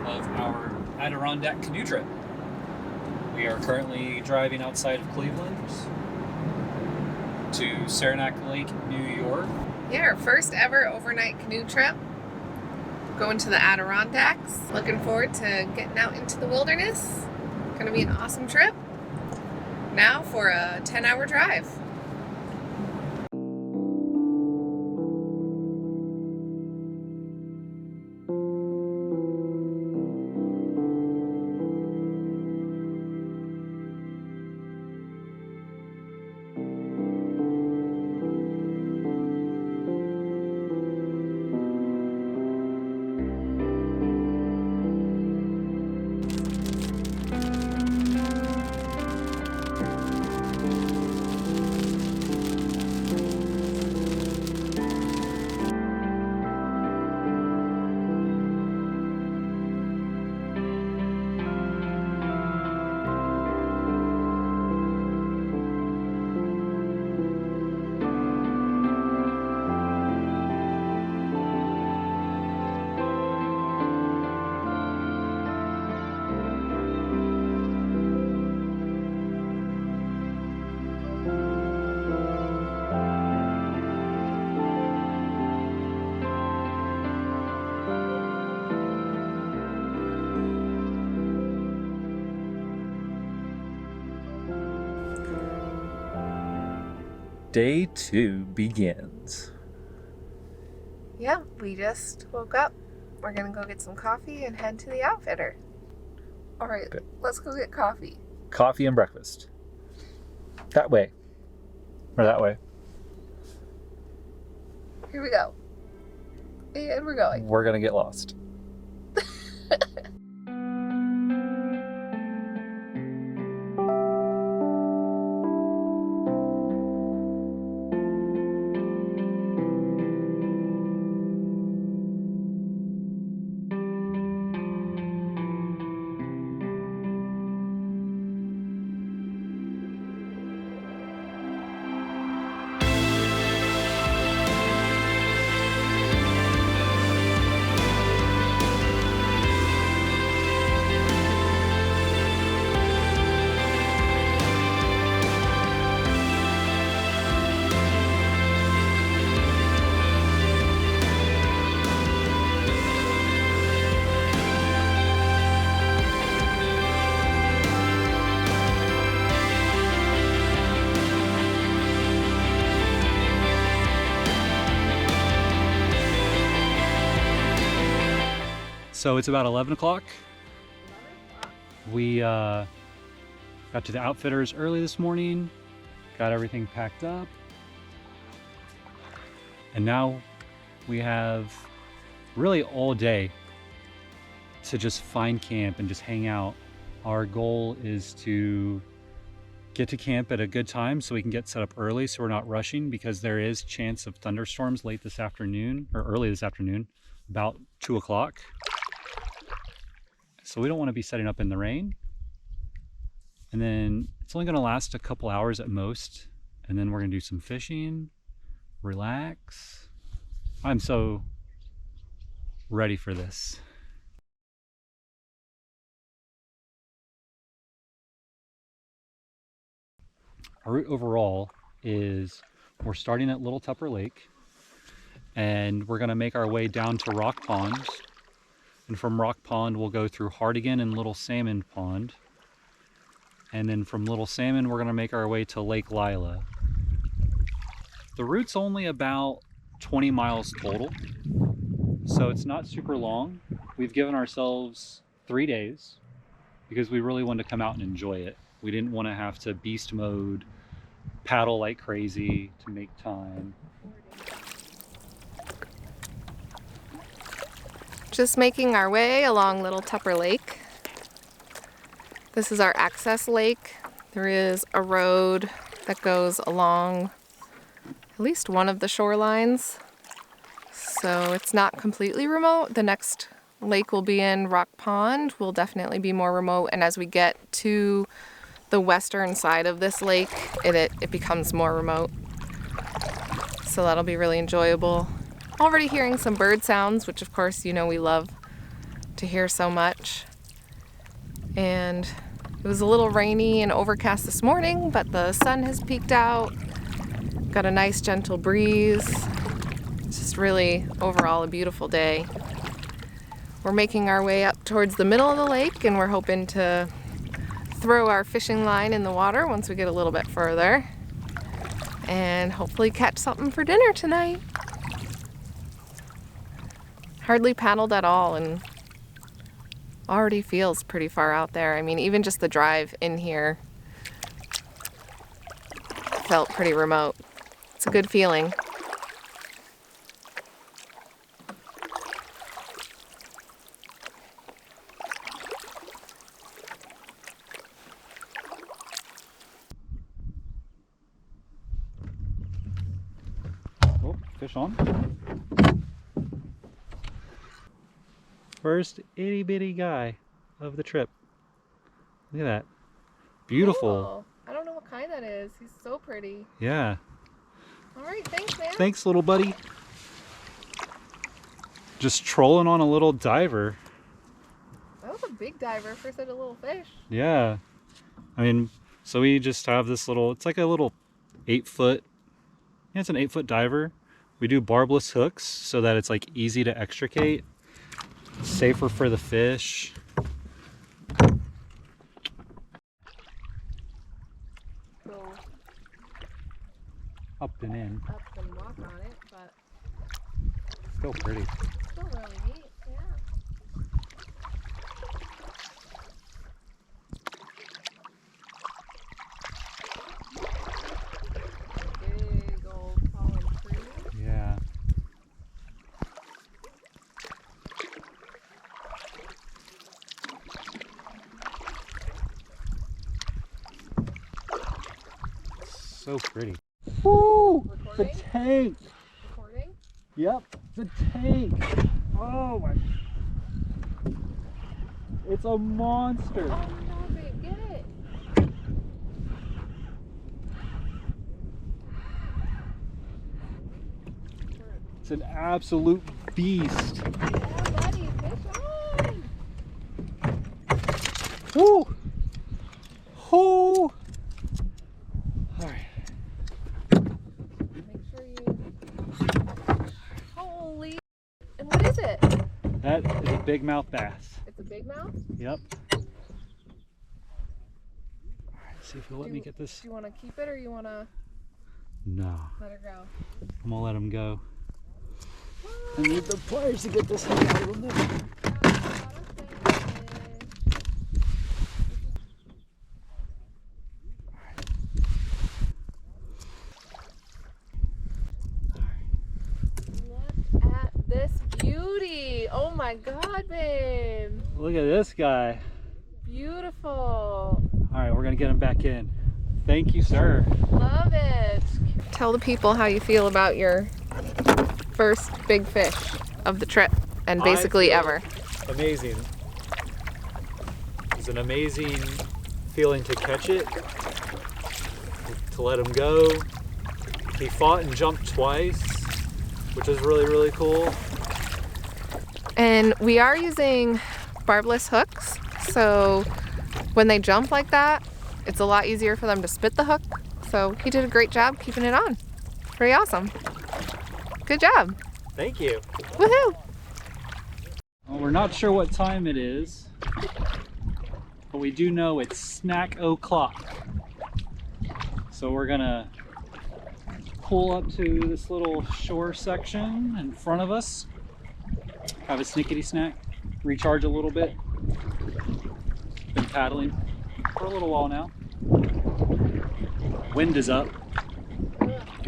of our Adirondack canoe trip. We are currently driving outside of Cleveland to Saranac Lake, New York. Yeah, our first ever overnight canoe trip. Going to the Adirondacks. Looking forward to getting out into the wilderness. Gonna be an awesome trip. Now for a 10-hour drive. Day 2 begins. Yeah, we just woke up. We're gonna go get some coffee and head to the outfitter. All right, Okay. Let's go get coffee. Coffee and breakfast. That way. Or that way. Here we go. And we're going. We're gonna get lost. So it's about 11 o'clock. We got to the outfitters early this morning, got everything packed up, and now we have really all day to just find camp and just hang out. Our goal is to get to camp at a good time so we can get set up early so we're not rushing, because there is chance of thunderstorms late this afternoon or early this afternoon, about 2 o'clock. So we don't want to be setting up in the rain. And then it's only going to last a couple hours at most. And then we're going to do some fishing, relax. I'm so ready for this. Our route overall is we're starting at Little Tupper Lake, and we're going to make our way down to Rock Pond. And from Rock Pond, we'll go through Hardigan and Little Salmon Pond. And then from Little Salmon, we're gonna make our way to Lake Lila. The route's only about 20 miles total, so it's not super long. We've given ourselves 3 days because we really wanted to come out and enjoy it. We didn't want to have to beast mode, paddle like crazy to make time. Just making our way along Little Tupper Lake. This is our access lake. There is a road that goes along at least one of the shorelines. So it's not completely remote. The next lake will be in Rock Pond. Will definitely be more remote. And as we get to the western side of this lake, it becomes more remote. So that'll be really enjoyable. Already hearing some bird sounds, which of course, you know, we love to hear so much. And it was a little rainy and overcast this morning, but the sun has peeked out. Got a nice gentle breeze. It's just really overall a beautiful day. We're making our way up towards the middle of the lake, and we're hoping to throw our fishing line in the water once we get a little bit further and hopefully catch something for dinner tonight. Hardly paddled at all and already feels pretty far out there. I mean, even just the drive in here felt pretty remote. It's a good feeling. Oh, fish on. First itty bitty guy of the trip. Look at that. Beautiful. Cool. I don't know what kind that is. He's so pretty. Yeah. All right, thanks, man. Thanks, little buddy. Just trolling on a little diver. That was a big diver for such a little fish. Yeah. I mean, so we just have this little, it's like a little 8-foot, yeah, it's an 8-foot diver. We do barbless hooks so that it's like easy to extricate, safer for the fish. Go Up and in. up and walk on it, but Still pretty. still really neat, yeah. Big old fallen tree. Yeah. So pretty. Woo! The Recording? tank! Recording? Yep, the tank! Oh my. It's a monster! Oh no, babe, get it! It's an absolute beast! Yeah, buddy, fish on! Woo! Woo! Alright. Make sure you... Holy... And what is it? That is a big mouth bass. It's a big mouth? Yep. Alright, see if he'll let me get this. Do you want to keep it or you want to No. let her go? I'm gonna let him go. I need the pliers to get this thing out of the net. Look at this beauty! Oh my god, babe! Look at this guy. Beautiful! Alright, we're gonna get him back in. Thank you, sir. Love it! Tell the people how you feel about your first big fish of the trip and basically ever. Amazing. It's an amazing feeling to catch it, to let him go. He fought and jumped twice, which is really, really cool. And we are using barbless hooks, so when they jump like that, it's a lot easier for them to spit the hook. So he did a great job keeping it on. Pretty awesome. Good job. Thank you. Woohoo! Well, we're not sure what time it is, but we do know it's snack o'clock. So we're gonna pull up to this little shore section in front of us, have a snickety snack, recharge a little bit. Been paddling for a little while now. Wind is up.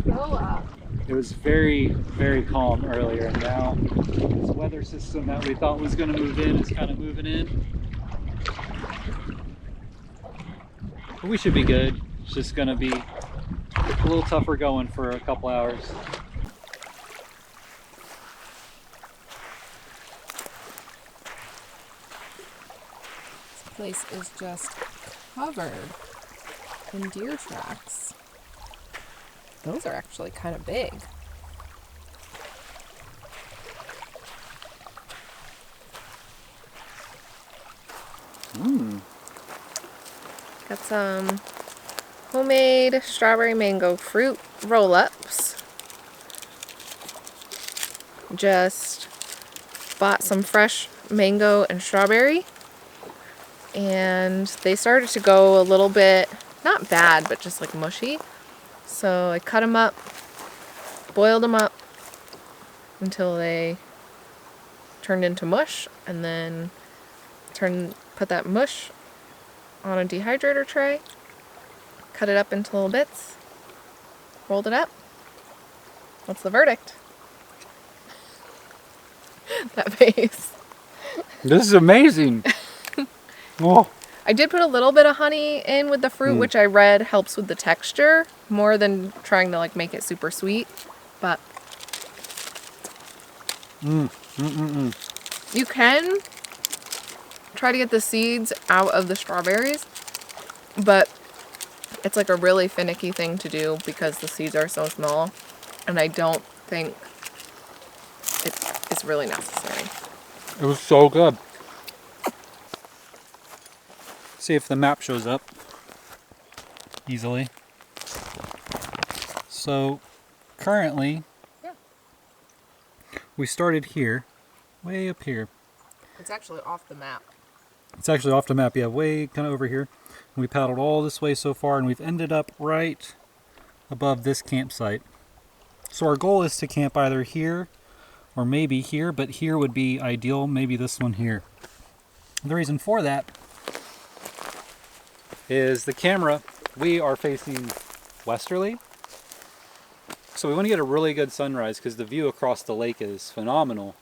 Go up. It was very, very calm earlier, and now this weather system that we thought was going to move in is kind of moving in. But we should be good. It's just going to be a little tougher going for a couple hours. This place is just covered in deer tracks. Those are actually kind of big. Got some homemade strawberry mango fruit roll-ups. Just bought some fresh mango and strawberry, and they started to go a little bit, not bad, but just like mushy. So I cut them up, boiled them up until they turned into mush, and then put that mush on a dehydrator tray, cut it up into little bits, rolled it up. What's the verdict? That face. This is amazing. Oh. I did put a little bit of honey in with the fruit, which I read helps with the texture more than trying to like make it super sweet. But you can try to get the seeds out of the strawberries, but it's like a really finicky thing to do because the seeds are so small, and I don't think it's really necessary. It was so good. See if the map shows up easily. So currently, we started here, way up here. It's actually off the map. It's actually off the map, yeah, way kind of over here. And we paddled all this way so far, and we've ended up right above this campsite. So our goal is to camp either here or maybe here, but here would be ideal, maybe this one here. The reason for that is the camera, we are facing westerly. So we want to get a really good sunrise because the view across the lake is phenomenal.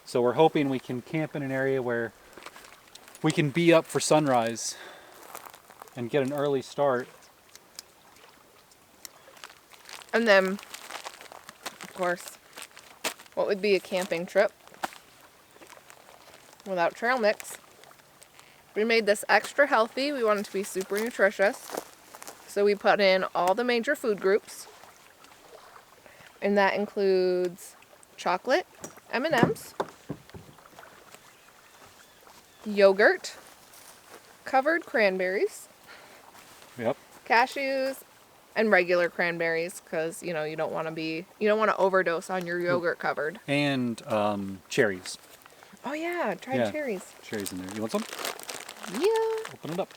So we're hoping we can camp in an area where we can be up for sunrise and get an early start. And then, of course, what would be a camping trip without trail mix? We made this extra healthy. We want it to be super nutritious. So we put in all the major food groups. And that includes chocolate, M&Ms, yogurt, covered cranberries, cashews, and regular cranberries, because you don't want to overdose on your yogurt covered. And cherries. Oh yeah, tried cherries. Cherries in there. You want some? Yeah. Open it up.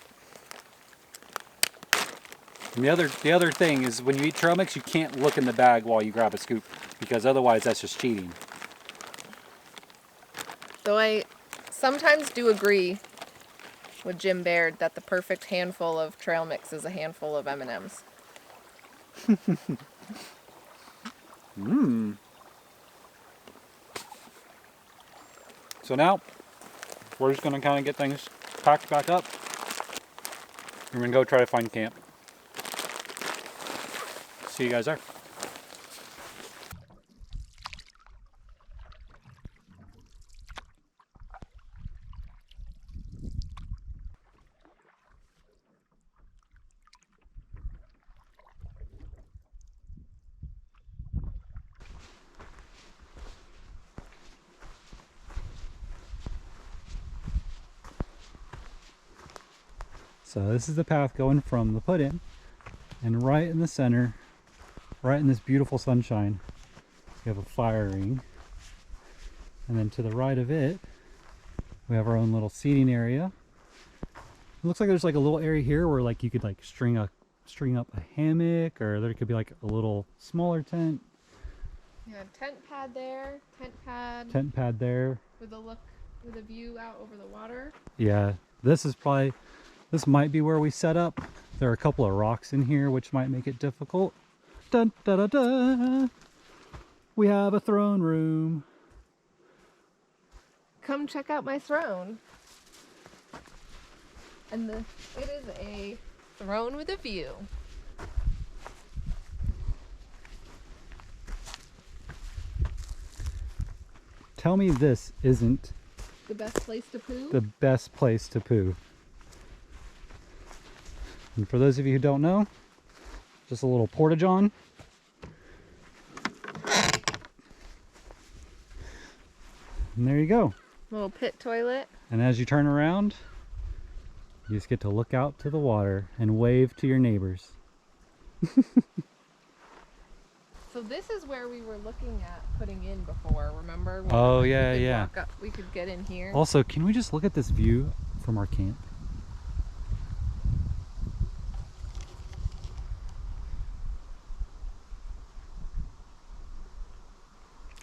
And the other thing is when you eat trail mix, you can't look in the bag while you grab a scoop, because otherwise that's just cheating. Though I sometimes do agree with Jim Baird that the perfect handful of trail mix is a handful of M&Ms. So now we're just going to kind of get things packed back up. We're going to go try to find camp. See you guys there. So this is the path going from the put-in, and right in the center, right in this beautiful sunshine, we have a fire ring. And then to the right of it, we have our own little seating area. It looks like there's like a little area here where like you could like string up a hammock, or there could be like a little smaller tent. Yeah, tent pad there, Tent pad there. with a view out over the water. Yeah, this might be where we set up. There are a couple of rocks in here which might make it difficult. Dun, da, da, da. We have a throne room. Come check out my throne. And it is a throne with a view. Tell me this isn't The best place to poo? the best place to poo. And for those of you who don't know, just a little porta-john. And there you go. Little pit toilet. And as you turn around, You just get to look out to the water and wave to your neighbors. So this is where we were looking at putting in before, remember? When Oh, we yeah, could yeah. walk up, we could get in here. Also, can we just look at this view from our camp?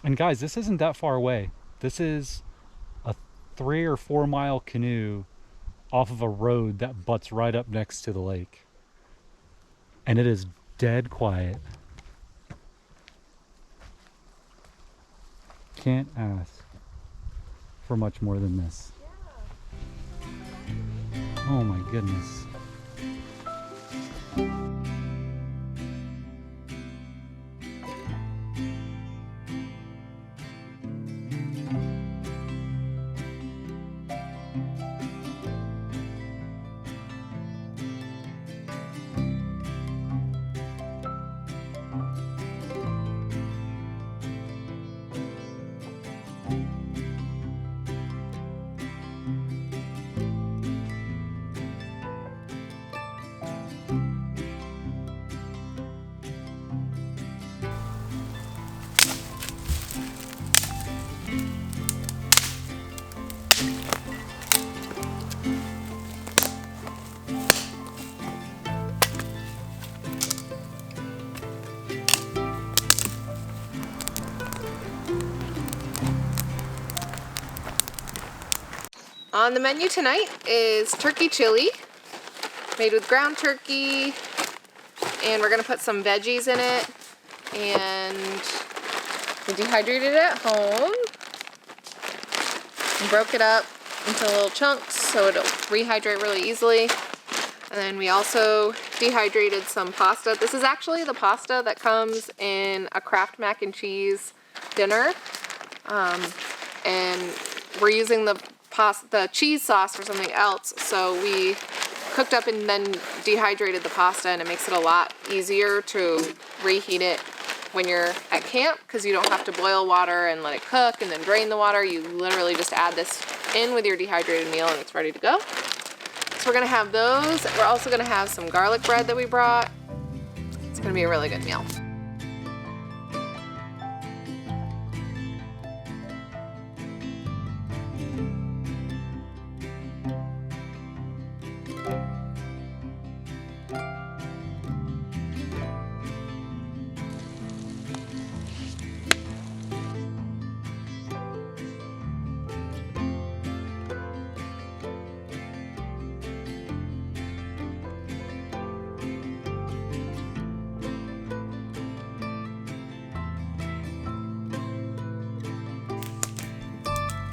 And guys, this isn't that far away. This is a 3 or 4 mile canoe off of a road that butts right up next to the lake. And it is dead quiet. Can't ask for much more than this. Oh my goodness. On the menu tonight is turkey chili, made with ground turkey, and we're gonna put some veggies in it, and we dehydrated it at home and broke it up into little chunks so it'll rehydrate really easily. And then we also dehydrated some pasta. This is actually the pasta that comes in a Kraft mac and cheese dinner, and we're using the cheese sauce for something else, so we cooked up and then dehydrated the pasta, and it makes it a lot easier to reheat it when you're at camp, because you don't have to boil water and let it cook and then drain the water. You literally just add this in with your dehydrated meal and it's ready to go. So we're gonna have those. We're also gonna have some garlic bread that we brought. It's gonna be a really good meal.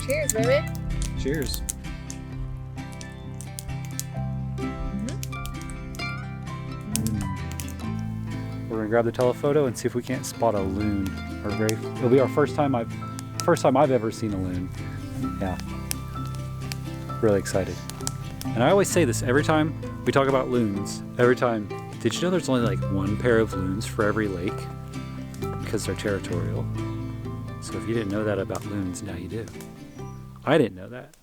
Cheers, baby. Cheers. We're gonna grab the telephoto and see if we can't spot a loon. It'll be our first time I've ever seen a loon. Yeah. Really excited. And I always say this every time we talk about loons. Every time. Did you know there's only like one pair of loons for every lake? Because they're territorial. So if you didn't know that about loons, now you do. I didn't know that.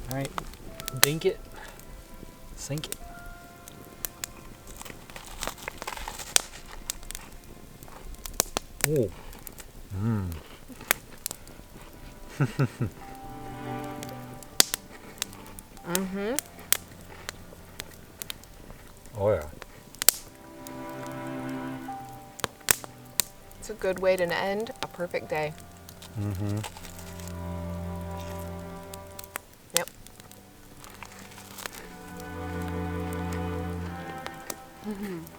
All right, dink it, sink it. Ooh. Mmm. Mm-hmm. Oh yeah. It's a good way to end a perfect day. Mm-hmm. Yep. Mm-hmm.